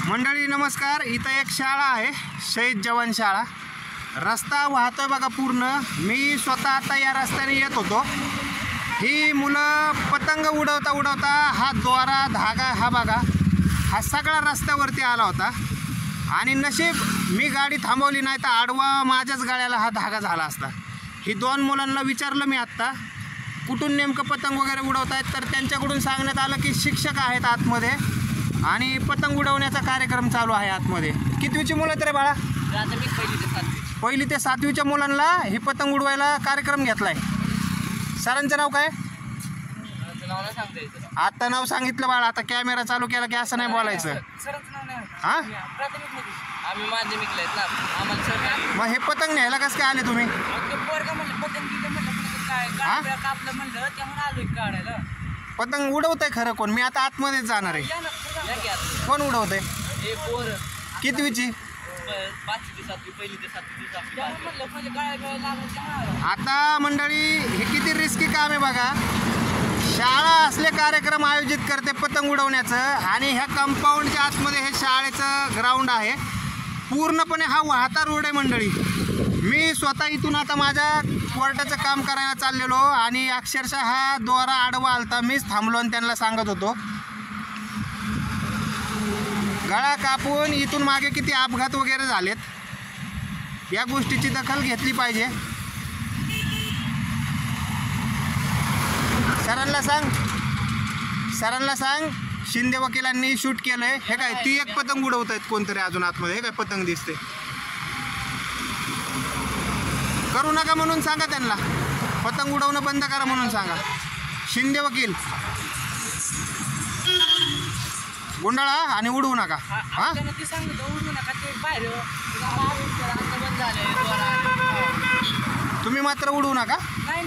मंडळी नमस्कार. इथं एक शाळा आहे, शहीद जवान शाळा. रस्ता वाहतोय बघा पूर्ण. मी स्वतः आता या रस्त्याने येत होतो. ही मुलं पतंग उडवता उडवता हा दोरा धागा हा बघा हा सगळा रस्त्यावरती आला होता. आणि नशीब मी गाडी थांबवली नाही तर आडवा माझ्याच गाड्याला हा धागा झाला असता. ही दोन मुलांना विचारलं मी आत्ता कुठून नेमकं पतंग वगैरे उडवतायत, तर त्यांच्याकडून सांगण्यात आलं की शिक्षक आहेत आतमध्ये आणि पतंग उडवण्याचा कार्यक्रम चालू आहे आतमध्ये. कितवीची मुलं तर बाळा? पहिली ते सातवीच्या मुलांना हे पतंग उडवायला कार्यक्रम घेतलाय. सरांचं नाव काय? आता नाव सांगितलं बाळा. आता कॅमेरा चालू केला की असं नाही बोलायचं. हां मग हे पतंग न्यायला कसं काय आले तुम्ही? पतंग उडवतंय खरं कोण? मी आता आतमध्येच जाणार आहे. कोण उडवतंय? कितवीची? आता मंडळी हे किती रिस्की काम आहे बघा. शाळा असले कार्यक्रम आयोजित करते पतंग उडवण्याचं आणि ह्या कंपाऊंडच्या आतमध्ये हे शाळेचं ग्राउंड आहे. पूर्णपणे हा वाहता रोड आहे मंडळी. मी स्वतः इथून आता माझ्या कोर्टाचं काम करायला चाललेलो आणि अक्षरशः हा दोरा आडवा आलता. मीच थांबलो आणि त्यांना सांगत होतो. गळा कापून इथून मागे किती अपघात वगैरे झालेत. या गोष्टीची दखल घेतली पाहिजे. सरांना सांग शिंदे वकिलांनी शूट केलंय. हे काय ती एक पतंग उडवत आहेत कोणतरी अजून आतमध्ये. हे काय पतंग दिसते. करू नका म्हणून सांगा त्यांना. पतंग उडवणं बंद करा म्हणून सांगा. शिंदे वकील गुंडाळा आणि उडवू नका. हां तुम्ही मात्र उडवू नका. नाही